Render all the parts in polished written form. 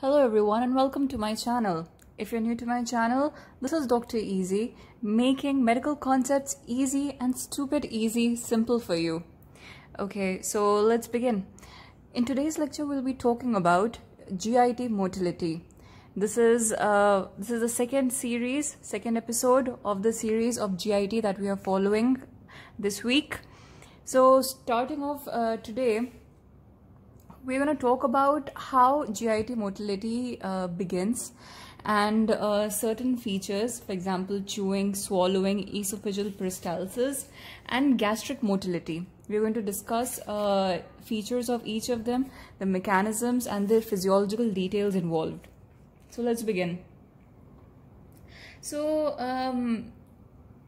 Hello everyone and welcome to my channel. If you're new to my channel, this is Dr. Easy, making medical concepts easy and stupid easy simple for you. Okay, so let's begin. In today's lecture, we'll be talking about GIT motility. This is the second episode of the series of GIT that we are following this week. So starting off today, we're going to talk about how GIT motility begins and certain features, for example, chewing, swallowing, esophageal peristalsis, and gastric motility. We're going to discuss features of each of them, the mechanisms, and the physiological details involved. So let's begin. So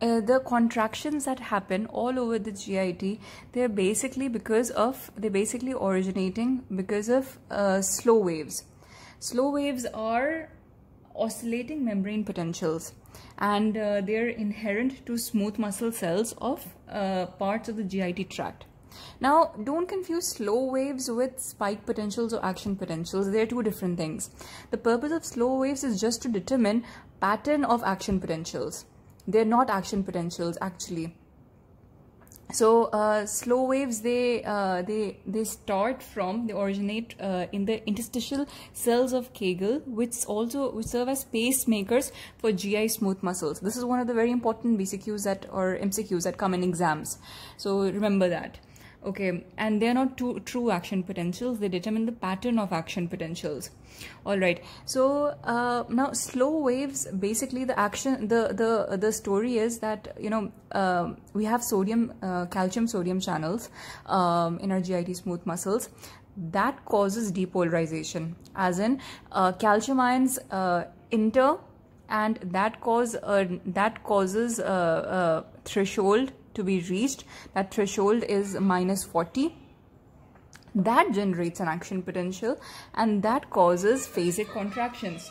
the contractions that happen all over the GIT, they're basically originating because of slow waves. Slow waves are oscillating membrane potentials, and they're inherent to smooth muscle cells of parts of the GIT tract. Now, don't confuse slow waves with spike potentials or action potentials. They're two different things. The purpose of slow waves is just to determine pattern of action potentials. They're not action potentials actually. So slow waves, they originate in the interstitial cells of Kegel, which serve as pacemakers for GI smooth muscles. This is one of the very important BCQs or MCQs that come in exams. So remember that. Okay, and they're not true action potentials. They determine the pattern of action potentials. All right. So now slow waves, basically the story is that we have calcium sodium channels in our GIT smooth muscles that causes depolarization, as in calcium ions enter, and that causes threshold to be reached. That threshold is -40. That generates an action potential, and that causes phasic contractions.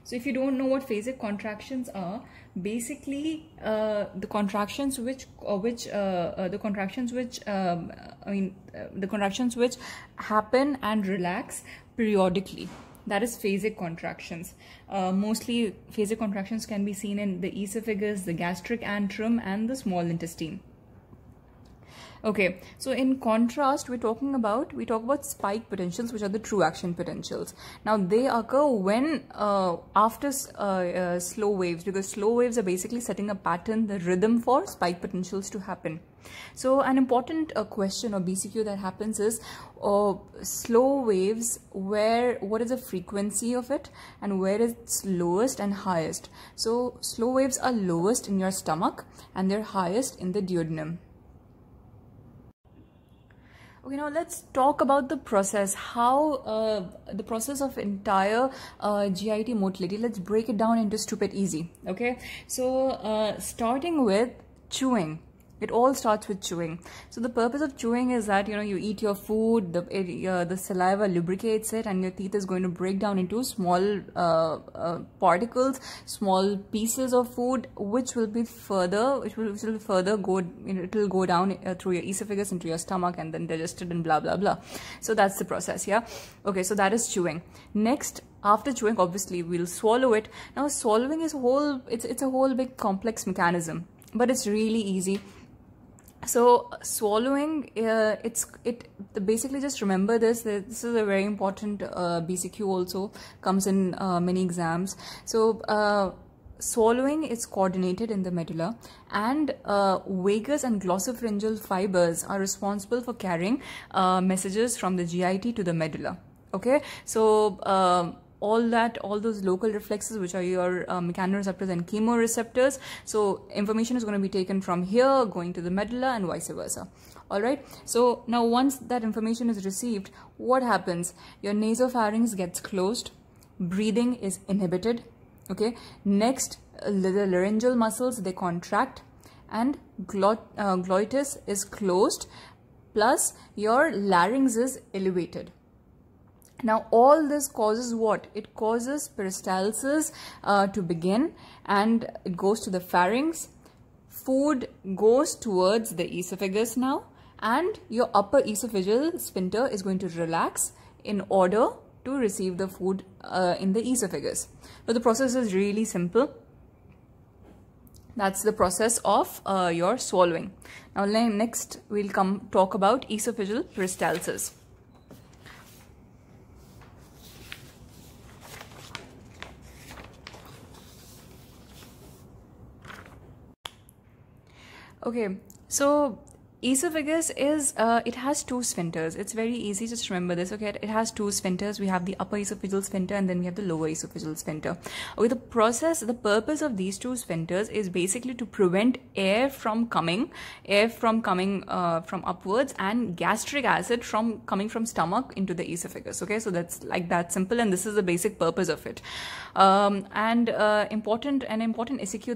So if you don't know what phasic contractions are, basically the contractions which happen and relax periodically. That is phasic contractions. Mostly phasic contractions can be seen in the esophagus, the gastric antrum, and the small intestine. Okay, so in contrast, we talk about spike potentials, which are the true action potentials. Now they occur when after slow waves, because slow waves are basically setting a pattern, the rhythm for spike potentials to happen. So an important question or BCQ that happens is slow waves, what is the frequency of it and where it's lowest and highest. So slow waves are lowest in your stomach and they're highest in the duodenum. Okay, now let's talk about the process, the process of entire GIT motility. Let's break it down into stupid easy. Okay, so starting with chewing. It all starts with chewing. So the purpose of chewing is that you eat your food, the saliva lubricates it, and your teeth is going to break down into small particles, small pieces of food, which will further go. It will go down through your esophagus into your stomach and then digested and blah blah blah. So that's the process. Yeah. Okay. So that is chewing. Next, after chewing, obviously we'll swallow it. Now swallowing is it's a whole big complex mechanism, but it's really easy. So swallowing, basically just remember this. This is a very important BCQ, also comes in many exams. So swallowing is coordinated in the medulla, and vagus and glossopharyngeal fibers are responsible for carrying messages from the GIT to the medulla. Okay, so all those local reflexes, which are your mechanoreceptors and chemoreceptors. So information is going to be taken from here, going to the medulla, and vice versa. All right. So now once that information is received, what happens? Your nasopharynx gets closed, breathing is inhibited. Okay. Next, the laryngeal muscles, they contract, and glottis is closed, plus your larynx is elevated. Now all this causes what? It causes peristalsis to begin, and it goes to the pharynx. Food goes towards the esophagus now, and your upper esophageal sphincter is going to relax in order to receive the food in the esophagus. So the process is really simple. That's the process of your swallowing. Now next we'll talk about esophageal peristalsis. Okay, so esophagus is, it has two sphincters. It's very easy, just remember this, okay? It has two sphincters. We have the upper esophageal sphincter and then we have the lower esophageal sphincter. Okay, the purpose of these two sphincters is basically to prevent air from coming from upwards and gastric acid from coming from stomach into the esophagus, okay? So that's like that simple, and this is the basic purpose of it. Important BCQ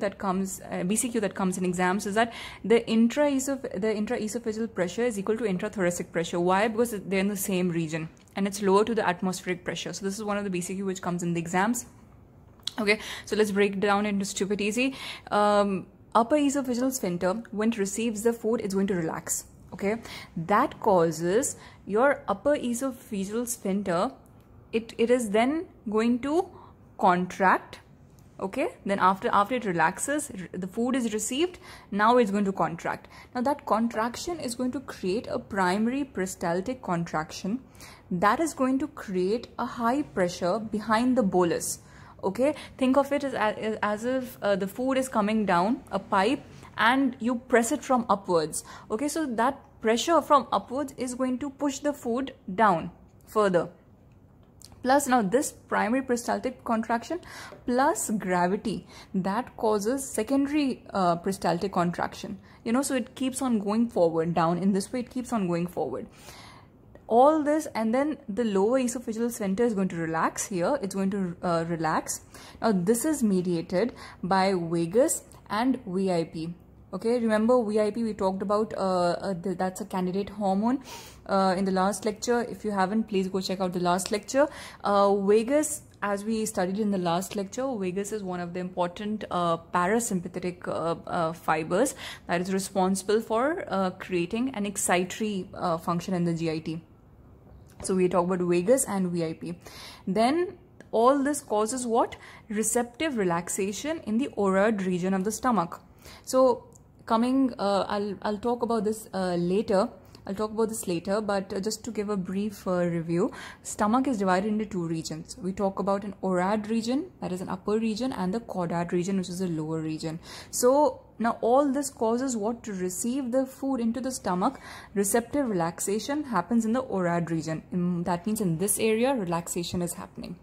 that comes in exams is that the intraesophageal pressure is equal to intrathoracic pressure. Why? Because they're in the same region and it's lower to the atmospheric pressure. So this is one of the BCQ which comes in the exams. Okay, so let's break it down into stupid easy. Upper esophageal sphincter, when it receives the food, it's going to relax. Okay, that causes your upper esophageal sphincter, it is then going to contract. Okay, then after it relaxes, the food is received, now it's going to contract. Now that contraction is going to create a primary peristaltic contraction that is going to create a high pressure behind the bolus. Okay, think of it as if the food is coming down a pipe and you press it from upwards. Okay, so that pressure from upwards is going to push the food down further. Plus now this primary peristaltic contraction plus gravity, that causes secondary peristaltic contraction. You know, so it keeps on going forward down. In this way it keeps on going forward. All this, and then the lower esophageal sphincter is going to relax here. It's going to relax. Now this is mediated by vagus and VIP. Okay, remember VIP, we talked about that's a candidate hormone in the last lecture. If you haven't, please go check out the last lecture. Vagus, as we studied in the last lecture, vagus is one of the important parasympathetic fibers that is responsible for creating an excitatory function in the GIT. So we talk about vagus and VIP. Then all this causes what? Receptive relaxation in the oroid region of the stomach. So I'll talk about this later. But just to give a brief review, stomach is divided into two regions. We talk about an oroid region, that is an upper region, and the caudate region, which is a lower region. So now all this causes what? To receive the food into the stomach, receptive relaxation happens in the oroid region. That means in this area, relaxation is happening.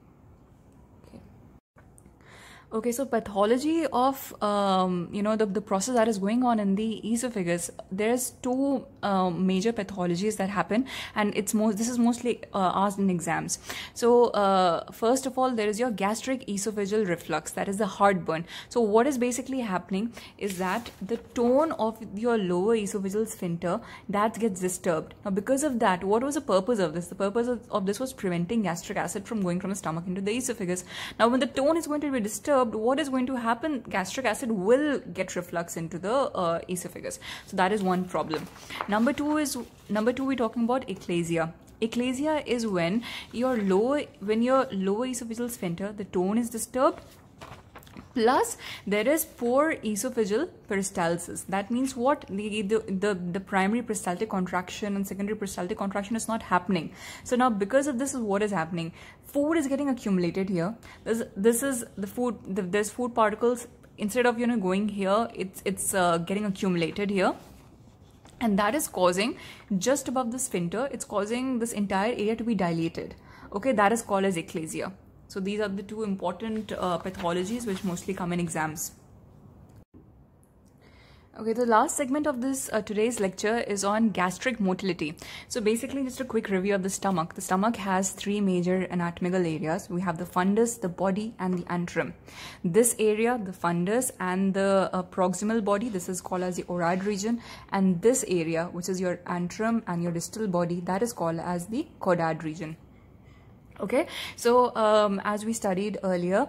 Okay, so pathology of, the process that is going on in the esophagus, there's two major pathologies that happen, and this is mostly asked in exams. So first of all, there is your gastric esophageal reflux, that is the heartburn. So what is basically happening is that the tone of your lower esophageal sphincter, that gets disturbed. Now because of that, what was the purpose of this? The purpose of this was preventing gastric acid from going from the stomach into the esophagus. Now when the tone is going to be disturbed, what is going to happen? Gastric acid will get reflux into the esophagus. So that is one problem. Number two, we're talking about eclasia. Eclasia is when your lower esophageal sphincter, the tone is disturbed, plus there is poor esophageal peristalsis. That means what? The primary peristaltic contraction and secondary peristaltic contraction is not happening. So now because of this, is what is happening? Food is getting accumulated here. This is the food. There's food particles. Instead of going here, it's getting accumulated here. And that is causing, just above the sphincter, it's causing this entire area to be dilated. Okay, that is called as eclasia. So these are the two important pathologies which mostly come in exams. Okay, the last segment of this today's lecture is on gastric motility. So basically, just a quick review of the stomach. The stomach has three major anatomical areas. We have the fundus, the body, and the antrum. This area, the fundus and the proximal body, this is called as the oroid region. And this area, which is your antrum and your distal body, that is called as the caudate region. Okay, so as we studied earlier,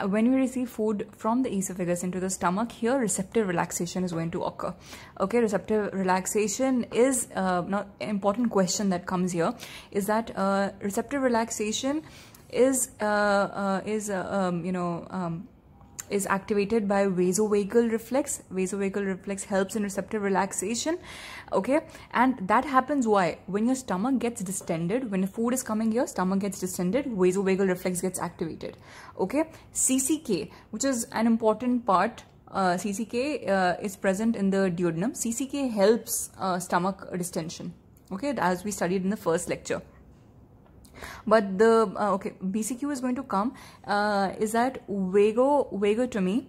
when we receive food from the esophagus into the stomach, here receptive relaxation is going to occur. Okay, receptive relaxation is now an important question that comes here is that receptive relaxation is activated by vasovagal reflex. Vasovagal reflex helps in receptive relaxation. Okay, and that happens why? When your stomach gets distended, when the food is coming here, stomach gets distended, vasovagal reflex gets activated. Okay, CCK, which is an important part, CCK is present in the duodenum. CCK helps stomach distension. Okay, as we studied in the first lecture. But the BCQ is going to come is that vagotomy.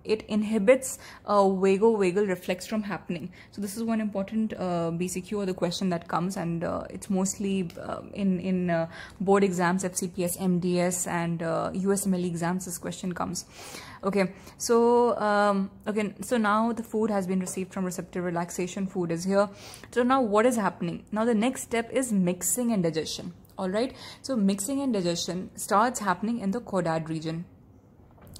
It inhibits vagovagal reflex from happening. So this is one important BCQ or the question that comes, and it's mostly in board exams, FCPS, MDS, and USMLE exams. This question comes. Okay, so so now the food has been received from receptive relaxation. Food is here. So now what is happening? Now the next step is mixing and digestion. All right. So mixing and digestion starts happening in the caudate region.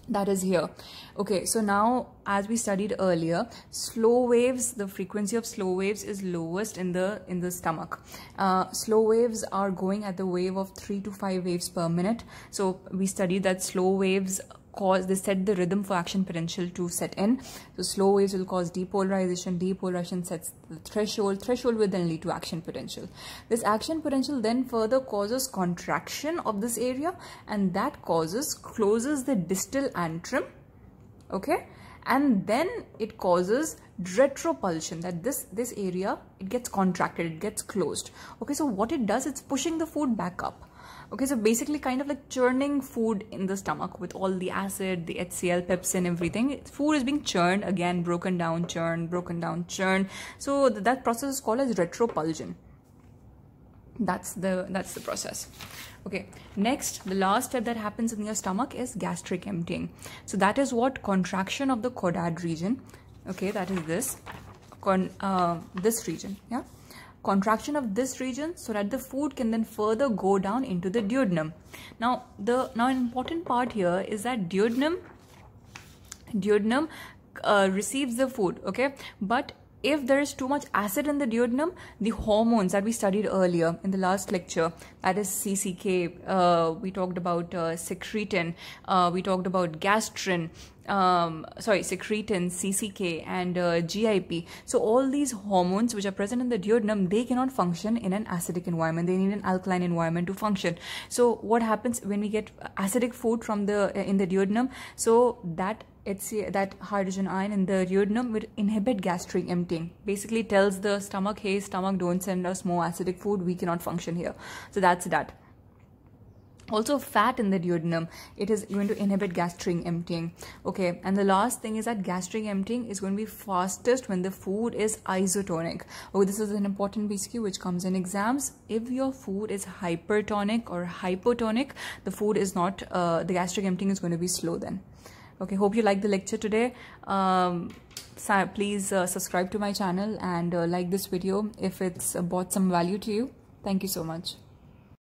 That is here. Okay, so now as we studied earlier, slow waves, the frequency of slow waves is lowest in the stomach. Slow waves are going at the wave of 3 to 5 waves per minute. So we studied that slow waves they set the rhythm for action potential to set in. So slow waves will cause depolarization. Depolarization sets the threshold. Threshold will then lead to action potential. This action potential then further causes contraction of this area, and that closes the distal antrum. Okay, and then it causes retropulsion, that this area, it gets contracted, it gets closed. Okay, so what it does, it's pushing the food back up. Okay, so basically kind of like churning food in the stomach with all the acid, the HCl, pepsin, everything. Food is being churned, again broken down, churned, broken down, churned. So that process is called as retropulsion. That's the process. Okay, next, the last step that happens in your stomach is gastric emptying. So that is what contraction of the caudate region. Okay, that is this region. Yeah, contraction of this region so that the food can then further go down into the duodenum. Now an important part here is that duodenum receives the food. Okay, but if there is too much acid in the duodenum, the hormones that we studied earlier in the last lecture, that is CCK, we talked about secretin, we talked about gastrin, secretin, CCK, and GIP. So all these hormones which are present in the duodenum, they cannot function in an acidic environment. They need an alkaline environment to function. So what happens when we get acidic food from in the duodenum? So that hydrogen ion in the duodenum will inhibit gastric emptying. Basically tells the stomach, hey stomach, don't send us more acidic food, we cannot function here. So that's that. Also fat in the duodenum, it is going to inhibit gastric emptying. Okay, and the last thing is that gastric emptying is going to be fastest when the food is isotonic. Oh, this is an important BCQ which comes in exams. If your food is hypertonic or hypotonic, the food is not, the gastric emptying is going to be slow then. Okay, hope you liked the lecture today. Please subscribe to my channel and like this video if it's brought some value to you. Thank you so much.